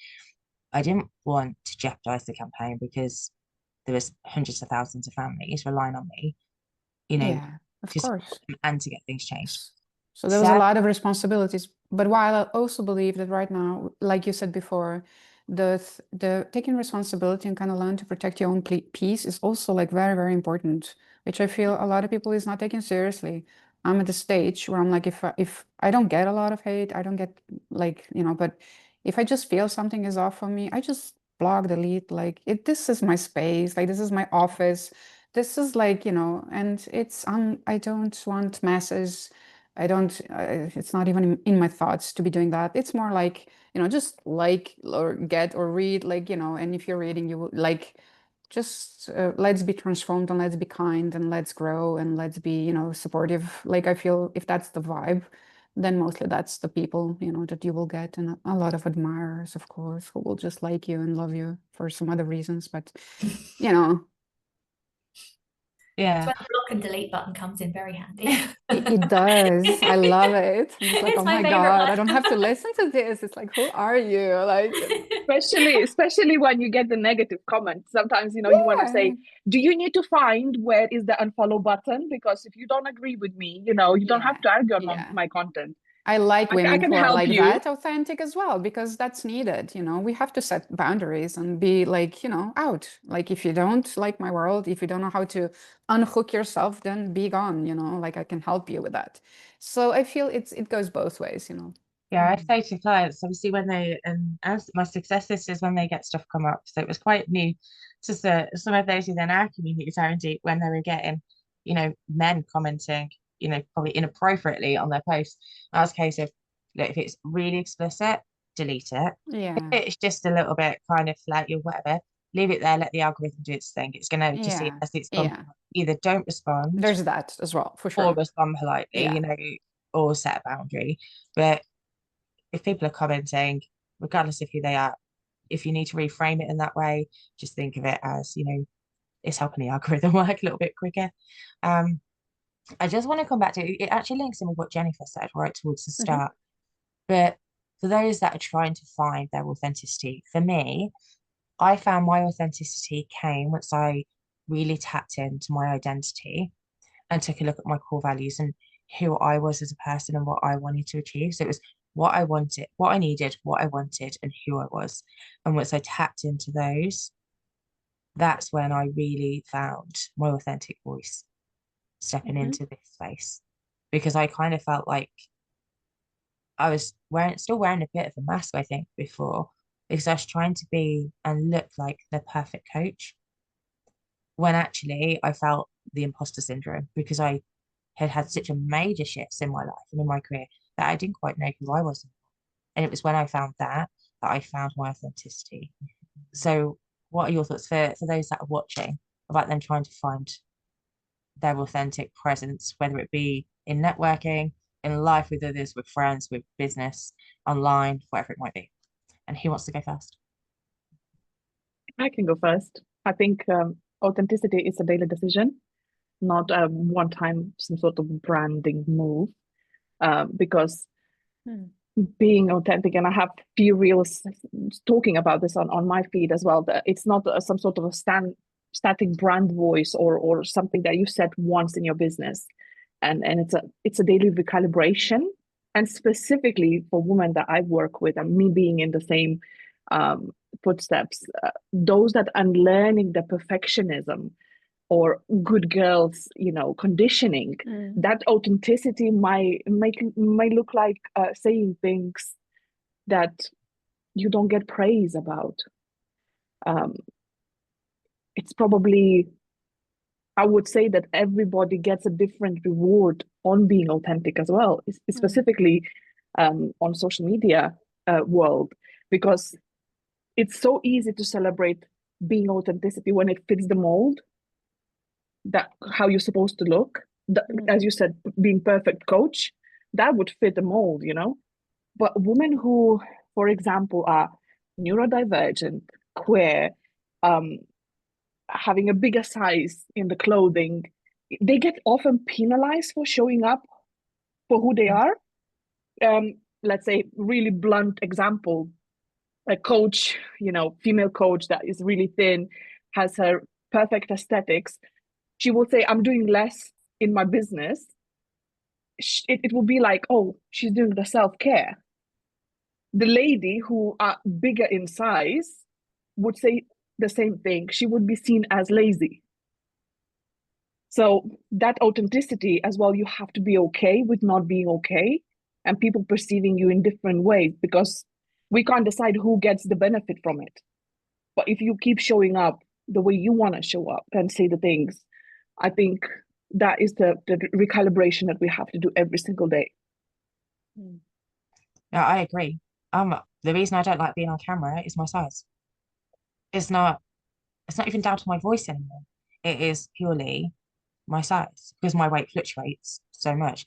I didn't want to jeopardize the campaign, because there was hundreds of thousands of families relying on me, you know, Yeah, of to support course. them and to get things changed. So there was a So, lot of responsibilities. But while I also believe that right now, like you said before, the taking responsibility and kind of learn to protect your own peace is also like very, very important, which I feel a lot of people is not taking seriously. I'm at the stage where I'm like, if I don't get a lot of hate, I don't get like, you know, but if I just feel something is off for me, I just block, delete, like this is my space, like this is my office. This is like, you know, and it's I don't want masses. I don't, it's not even in my thoughts to be doing that. It's more like, you know, just like or get or read, like, you know, and if you're reading, you will like, just let's be transformed and let's be kind and let's grow and let's be, you know, supportive. Like, I feel if that's the vibe, then mostly that's the people, you know, that you will get. And a lot of admirers, of course, who will just like you and love you for some other reasons. But, you know, yeah. It's when the block and delete button comes in very handy. It does. I love it. I'm just like, It's oh my my favorite God, one. I don't have to listen to this. It's like, who are you? Like, Especially when you get the negative comments. Sometimes, you know, you want to yeah, say, do you need to find where is the unfollow button? Because if you don't agree with me, you know, you don't have to argue on yeah. my content. I like I women can who are help like you. that, authentic as well, because that's needed. You know, we have to set boundaries and be like, you know, out. Like, if you don't like my world, if you don't know how to unhook yourself, then be gone, you know, like I can help you with that. So I feel it goes both ways, you know. Yeah, I say to clients, obviously, when they, and as my success sisters, when they get stuff come up, so it was quite new to some of those within our community, Taryn, when they were getting, you know, men commenting, you know, probably inappropriately on their posts. I was a case of, look, if it's really explicit, delete it. If Yeah, it's just a little bit kind of flirty or whatever, leave it there, let the algorithm do its thing. It's gonna just see it yeah, as it's come yeah. either don't respond There's that as well, for or sure. respond politely, Yeah. you know, or set a boundary. But if people are commenting, regardless of who they are, if you need to reframe it in that way, just think of it as, you know, it's helping the algorithm work a little bit quicker. I just want to come back to it. It actually links in with what Jennifer said right towards the start. But for those that are trying to find their authenticity, for me, I found my authenticity came once I really tapped into my identity and took a look at my core values and who I was as a person and what I wanted to achieve. So it was what I wanted, what I needed, what I wanted, and who I was. And once I tapped into those, that's when I really found my authentic voice stepping into this space. Because I kind of felt like I was still wearing a bit of a mask, I think, before, because I was trying to be and look like the perfect coach, when actually I felt the imposter syndrome because I had had such a major shifts in my life and in my career that I didn't quite know who I was. And it was when I found that I found my authenticity. So what are your thoughts for those that are watching about them trying to find their authentic presence, whether it be in networking, in life with others, with friends, with business, online, whatever it might be? And who wants to go first? I can go first. I think authenticity is a daily decision, not a one-time some sort of branding move. Because being authentic, and I have few reels talking about this on my feed as well, that it's not some sort of a static brand voice or something that you set once in your business, and it's a daily recalibration. And specifically for women that I work with, and me being in the same footsteps, those that unlearning the perfectionism or good girls, you know, conditioning, that authenticity might look like saying things that you don't get praise about. It's probably, I would say that everybody gets a different reward on being authentic as well, specifically on social media world, because it's so easy to celebrate being authenticity when it fits the mold, that how you're supposed to look. As you said, being perfect coach, that would fit the mold, you know. But women who, for example, are neurodivergent, queer, having a bigger size in the clothing, they get often penalized for showing up for who they are. Let's say, really blunt example, a coach, you know, female coach that is really thin, has her perfect aesthetics. She will say, I'm doing less in my business. It will be like, oh, she's doing the self-care. The lady who are bigger in size would say the same thing. She would be seen as lazy. So that authenticity as well, you have to be okay with not being okay and people perceiving you in different ways, because we can't decide who gets the benefit from it. But if you keep showing up the way you want to show up and say the things, I think that is the recalibration that we have to do every single day. Yeah, I agree. The reason I don't like being on camera is my size. It's not even down to my voice anymore. It is purely my size because my weight fluctuates so much.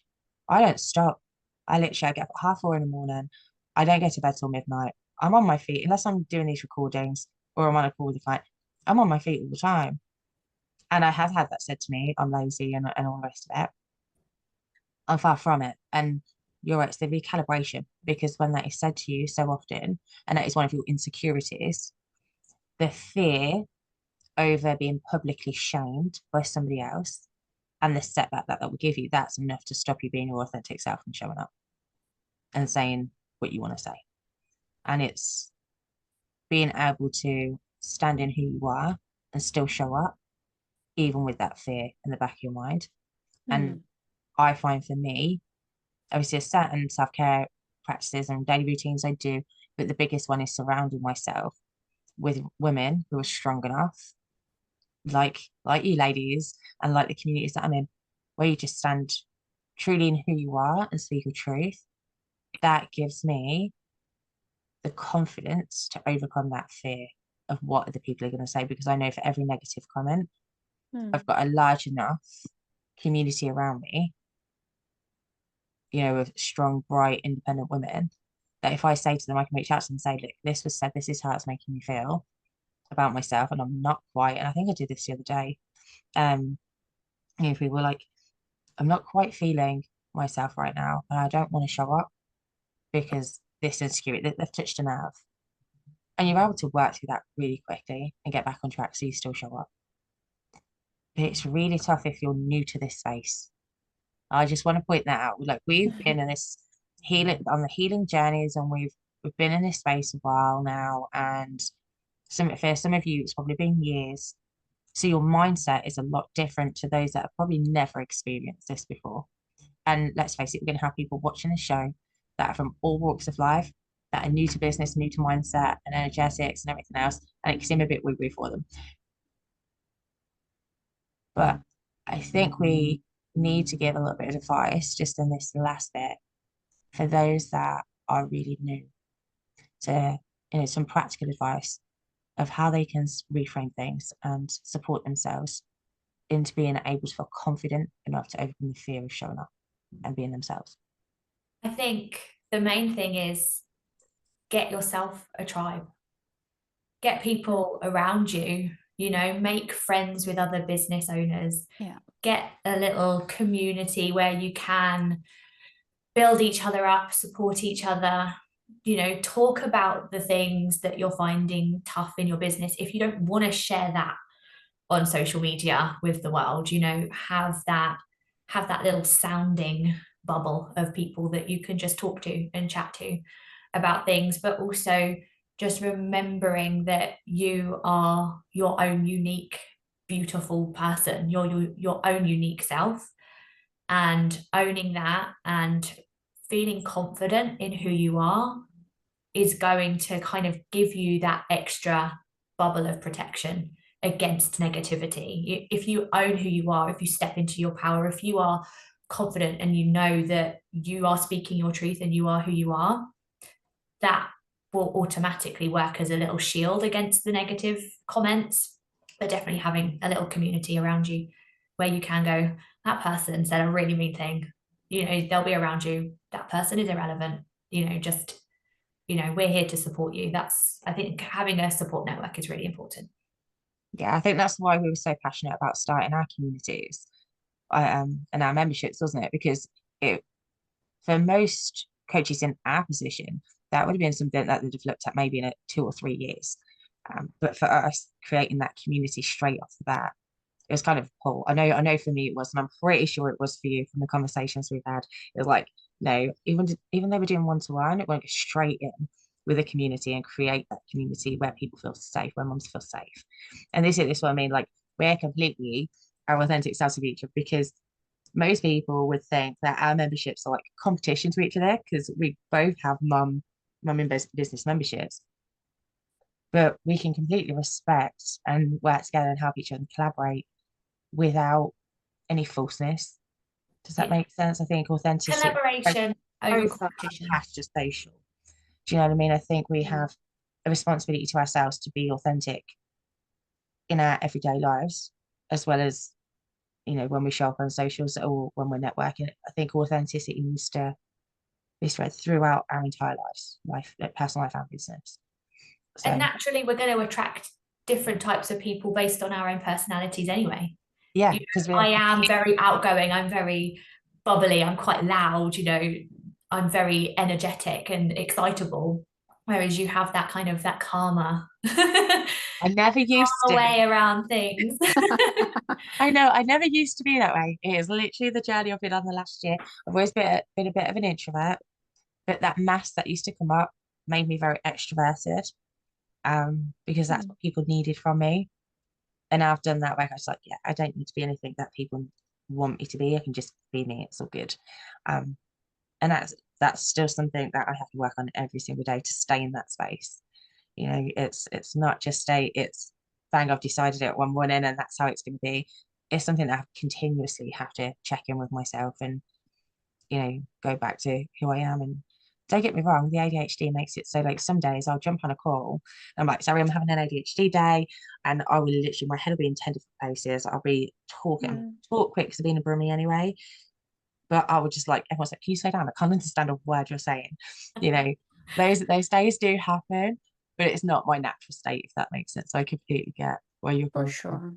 I don't stop. I literally get up at 4:30 in the morning. I don't go to bed till midnight. I'm on my feet unless I'm doing these recordings or I'm on a call with a client. I'm on my feet all the time. And I have had that said to me, I'm lazy and all the rest of it. I'm far from it. And you're right, it's the recalibration, because when that is said to you so often, and that is one of your insecurities, the fear over being publicly shamed by somebody else and the setback that will give you, that's enough to stop you being your authentic self and showing up and saying what you want to say. And it's being able to stand in who you are and still show up, even with that fear in the back of your mind. And I find for me, obviously, there's certain self-care practices and daily routines I do, but the biggest one is surrounding myself with women who are strong enough, like you ladies, and like the communities that I'm in, where you just stand truly in who you are and speak your truth. That gives me the confidence to overcome that fear of what other people are going to say, because I know for every negative comment, I've got a large enough community around me, you know, of strong, bright, independent women, that if I say to them, I can reach out to them and say, look, this was said, this is how it's making me feel about myself, and I'm not quite, and I think I did this the other day. You know, people were like, I'm not quite feeling myself right now, and I don't want to show up because this insecurity, they've touched a nerve. And you're able to work through that really quickly and get back on track so you still show up. But it's really tough if you're new to this space. I just want to point that out. Like, we've been in this healing, on the healing journeys, and we've been in this space a while now, and for some of you it's probably been years. So your mindset is a lot different to those that have probably never experienced this before. And let's face it, we're going to have people watching the show that are from all walks of life, that are new to business, new to mindset and energetics and everything else, and it can seem a bit woo-woo for them. But I think we need to give a little bit of advice just in this last bit for those that are really new, to, you know, some practical advice of how they can reframe things and support themselves into being able to feel confident enough to overcome the fear of showing up and being themselves. I think the main thing is get yourself a tribe. Get people around you, you know, make friends with other business owners. Yeah. Get a little community where you can build each other up, support each other, you know, talk about the things that you're finding tough in your business. If you don't want to share that on social media with the world, you know, have that little sounding bubble of people that you can just talk to and chat to about things, but also just remembering that you are your own unique, beautiful person, your own unique self, and owning that and feeling confident in who you are is going to kind of give you that extra bubble of protection against negativity. If you own who you are, if you step into your power, if you are confident and you know that you are speaking your truth and you are who you are, that will automatically work as a little shield against the negative comments. But definitely having a little community around you where you can go, that person said a really mean thing, you know, they'll be around you, that person is irrelevant, you know, just, you know, we're here to support you. That's, I think having a support network is really important. Yeah, I think that's why we were so passionate about starting our communities and our memberships, wasn't it? Because it, for most coaches in our position, that would have been something that they'd have looked at maybe in 2 or 3 years. But for us, creating that community straight off the bat, it was kind of pull. I know for me it was, and I'm pretty sure it was for you from the conversations we've had. It was like, no, even though we're doing one-to-one, it won't go straight in with a community and create that community where people feel safe, where mums feel safe. And this is what I mean, like, we're completely our authentic selves of each other, because most people would think that our memberships are like competition to each other, because we both have mum in business memberships, but we can completely respect and work together and help each other and collaborate without any falseness. Does that make sense? I think authenticity, Collaboration over competition. past just social. Do you know what I mean? I think we have a responsibility to ourselves to be authentic in our everyday lives, as well as, you know, when we show up on socials or when we're networking. I think authenticity needs to be spread throughout our entire life, like personal life and business. So, and naturally, we're going to attract different types of people based on our own personalities anyway. yeah, because I am very outgoing, I'm very bubbly, I'm quite loud, you know, I'm very energetic and excitable, whereas you have that kind of that calmer I never used to way around things. I know, I never used to be that way. It is literally the journey I've been on the last year. I've always been a bit of an introvert, but that mask that used to come up made me very extroverted, because that's what people needed from me. And I've done that work. I was like, yeah, I don't need to be anything that people want me to be. I can just be me. It's all good. And that's still something that I have to work on every single day to stay in that space. You know, it's not just it's bang, I've decided it one morning and that's how it's going to be. It's something that I continuously have to check in with myself and, you know, go back to who I am and don't get me wrong, the ADHD makes it so like some days I'll jump on a call and I'm like, sorry, I'm having an ADHD day, and I will literally, my head will be in 10 different places. I'll be talking, talk quick because I've been a brummie anyway. But I would just like, everyone's like, can you slow down? I can't understand a word you're saying. You know, those days do happen, but it's not my natural state, if that makes sense. So I completely get where you're For going from. sure.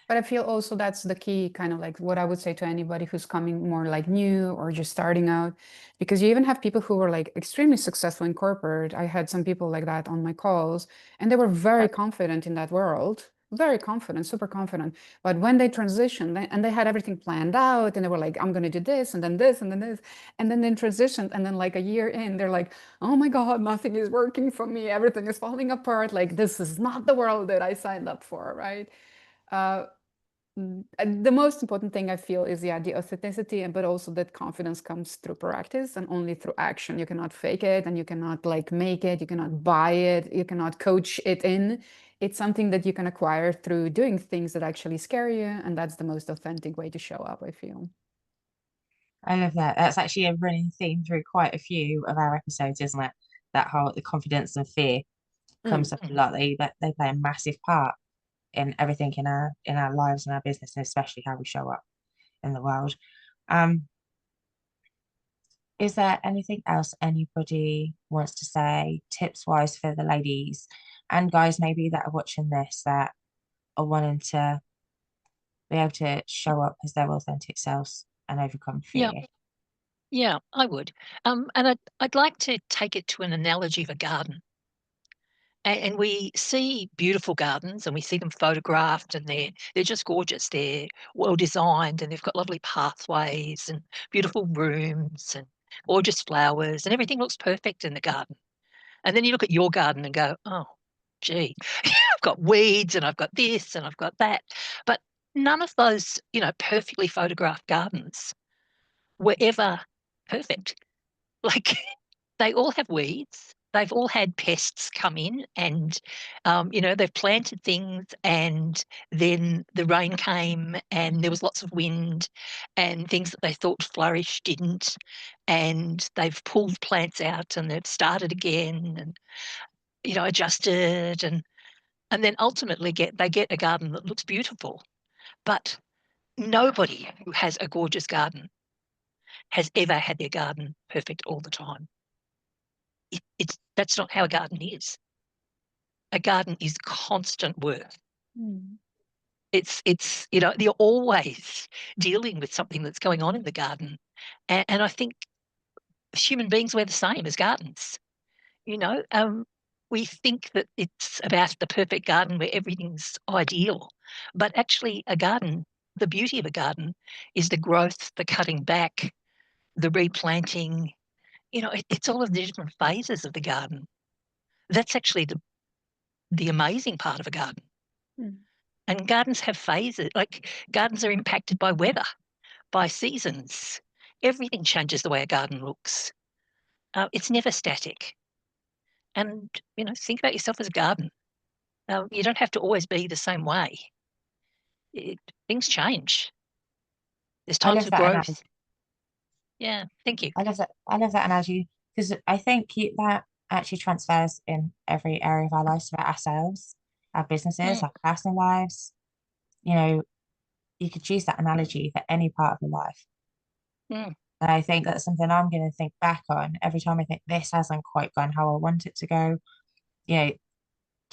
But I feel also that's the key, kind of like what I would say to anybody who's coming more like new or just starting out, because you even have people who were like extremely successful in corporate. I had some people like that on my calls, and they were very confident in that world, very confident, super confident. But when they transitioned and they had everything planned out, and they were like, I'm going to do this, and then this, and then this, and then they transitioned, and then like a year in, they're like, oh my God, nothing is working for me. Everything is falling apart. Like, this is not the world that I signed up for, right? The most important thing I feel is, yeah, the authenticity, but also that confidence comes through practice and only through action. You cannot fake it, and you cannot like make it, you cannot buy it, you cannot coach it in. It's something that you can acquire through doing things that actually scare you, and that's the most authentic way to show up, I feel. I love that. That's actually a running theme through quite a few of our episodes, isn't it? That whole, the confidence and fear comes up a lot. They play a massive part in everything in our lives and our business, and especially how we show up in the world. Is there anything else anybody wants to say, tips wise, for the ladies and guys maybe that are watching this, that are wanting to be able to show up as their authentic selves and overcome fear? Yeah, I would. And I'd like to take it to an analogy of a garden. And we see beautiful gardens, and we see them photographed, and they're just gorgeous. They're well designed, and they've got lovely pathways and beautiful rooms and gorgeous flowers, and everything looks perfect in the garden. And then you look at your garden and go, oh, gee, I've got weeds, and I've got this, and I've got that. But none of those, perfectly photographed gardens were ever perfect. Like, they all have weeds. They've all had pests come in, and, they've planted things, and then the rain came, and there was lots of wind, and things that they thought flourished didn't, and they've pulled plants out, and they've started again, and, adjusted, and then ultimately they get a garden that looks beautiful. But nobody who has a gorgeous garden has ever had their garden perfect all the time. That's not how a garden is. A garden is constant work. It's you're always dealing with something that's going on in the garden, and I think human beings, we're the same as gardens. We think that it's about the perfect garden where everything's ideal, but actually a garden, the beauty of a garden is the growth, the cutting back, the replanting. It's all of the different phases of the garden. That's actually the amazing part of a garden. And gardens have phases. Like, gardens are impacted by weather, by seasons. Everything changes the way a garden looks. It's never static. And, think about yourself as a garden. You don't have to always be the same way. Things change. There's I times love of that analogy. growth. Yeah, thank you. I love that analogy, because I think that actually transfers in every area of our lives, about ourselves, our businesses, our personal lives. You could use that analogy for any part of your life. And I think that's something I'm going to think back on every time I think this hasn't quite gone how I want it to go.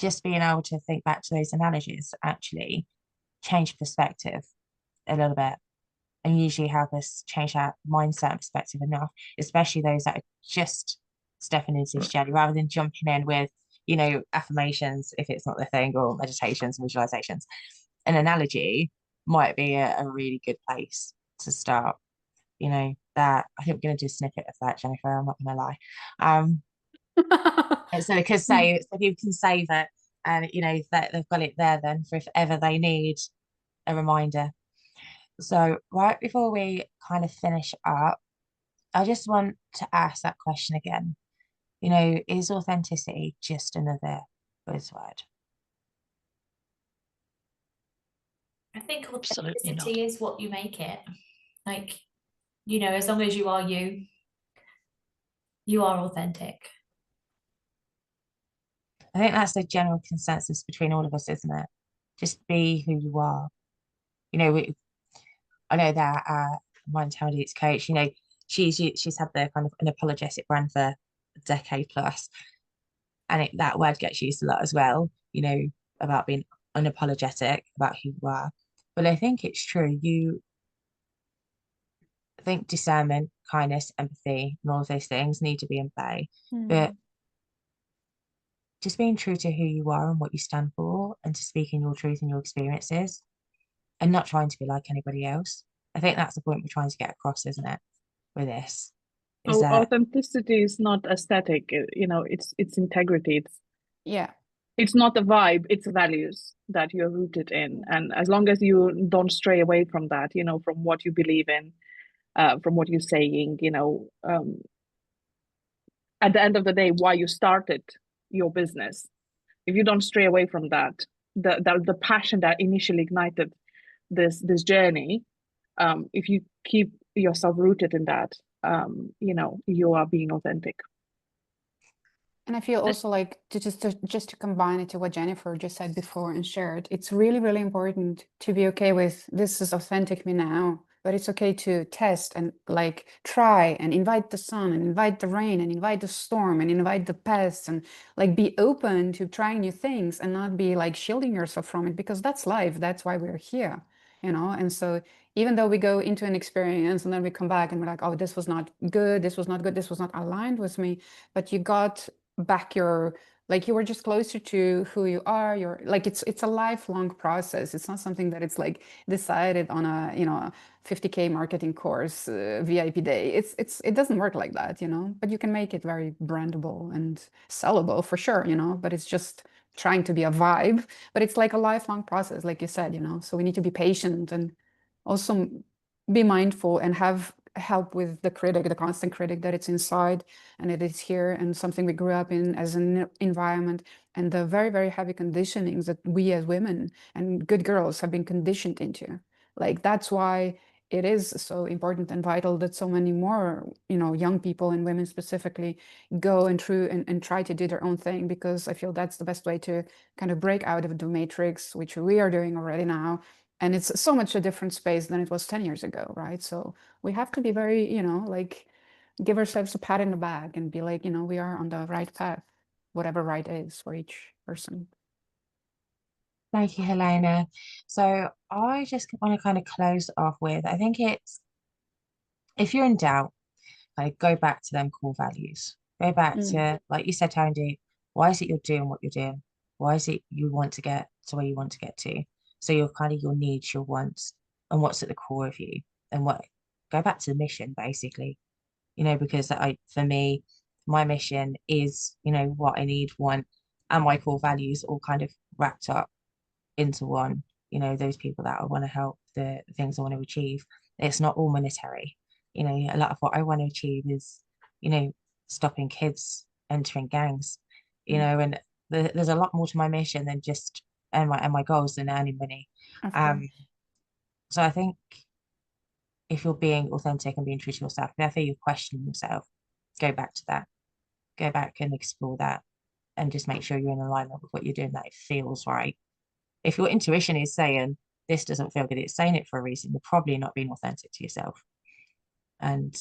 Just being able to think back to those analogies actually change perspective a little bit, and usually help us change our mindset and perspective enough, especially those that are just stepping into this journey, rather than jumping in with, affirmations if it's not the thing, or meditations and visualizations. An analogy might be a really good place to start. That I think we're going to do a snippet of that, Jennifer. I'm not going to lie. So they could say, so people can save it, and that they've got it there then for if ever they need a reminder. So right before we kind of finish up, I just want to ask that question again. Is authenticity just another buzzword? I think Absolutely not. authenticity is what you make it. Like, as long as you are you, you are authentic. I think that's the general consensus between all of us, isn't it? Just be who you are. You know, I know that my intelligence coach, you know, she's had the kind of an apologetic brand for a decade plus, and that word gets used a lot as well, you know, about being unapologetic about who you are. But I think it's true. I think discernment, kindness, empathy, and all of those things need to be in play. But just being true to who you are and what you stand for, and to speaking your truth and your experiences, and not trying to be like anybody else. I think that's the point we're trying to get across, isn't it? With this, is Oh, that authenticity is not aesthetic. You know, it's integrity. Yeah. It's not a vibe. It's values that you're rooted in, and as long as you don't stray away from that, you know, from what you believe in, from what you're saying, you know, at the end of the day, why you started your business, if you don't stray away from that, the passion that initially ignited this journey, if you keep yourself rooted in that, you know, you are being authentic. And I feel also like just to combine it to what Jennifer just said before and shared, it's really, really important to be okay with this is authentic me now, but it's okay to test and like try and invite the sun and invite the rain and invite the storm and invite the pests and like be open to trying new things and not be like shielding yourself from it, because that's life. That's why we're here, you know? And so even though we go into an experience and then we come back and we're like, oh, this was not good, this was not good, this was not aligned with me, but you got back your, like you were just closer to who you are. You're like, it's a lifelong process. It's not something that it's like decided on a, you know, a 50K marketing course, VIP day. It doesn't work like that, you know, but you can make it very brandable and sellable for sure, you know, but it's just trying to be a vibe, but it's like a lifelong process, like you said, you know, so we need to be patient and also be mindful and have help with the critic, the constant critic that it's inside and it is here, and something we grew up in as an environment, and the very, very heavy conditionings that we as women and good girls have been conditioned into. Like that's why it is so important and vital that so many more, you know, young people and women specifically go and try to do their own thing, because I feel that's the best way to kind of break out of the matrix, which we are doing already now. And it's so much a different space than it was 10 years ago, right? So we have to be very, you know, like give ourselves a pat in the back and be like, you know, we are on the right path, whatever right is for each person. Thank you, Helena. So I just want to kind of close off with, I think it's, if you're in doubt, like go back to them core values. Go back to, like you said, Taryn, why is it you're doing what you're doing? Why is it you want to get to where you want to get to? So your kind of your needs, your wants, and what's at the core of you, and what, go back to the mission, basically, you know, because for me, my mission is, you know, what I need, want, and my core values all kind of wrapped up into one, you know, those people that I want to help, the things I want to achieve. It's not all monetary. You know, a lot of what I want to achieve is, you know, stopping kids entering gangs, you know, and there's a lot more to my mission than just and my goals than earning money. So I think if you're being authentic and being true to yourself, therefore you're questioning yourself, go back to that, go back and explore that, and just make sure you're in alignment with what you're doing, that it feels right. If your intuition is saying this doesn't feel good, it's saying it for a reason. You're probably not being authentic to yourself. And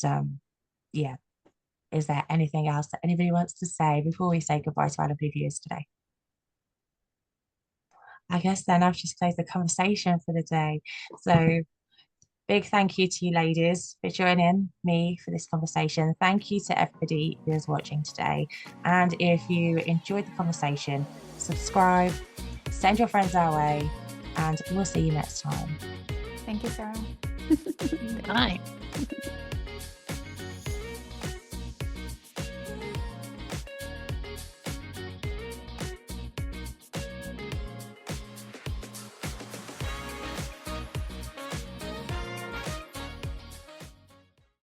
yeah, is there anything else that anybody wants to say before we say goodbye to our lovely viewers today? I guess then I've just closed the conversation for the day. So big thank you to you ladies for joining me for this conversation. Thank you to everybody who is watching today. And if you enjoyed the conversation, subscribe, send your friends our way, and we'll see you next time. Thank you, Sarah. Bye.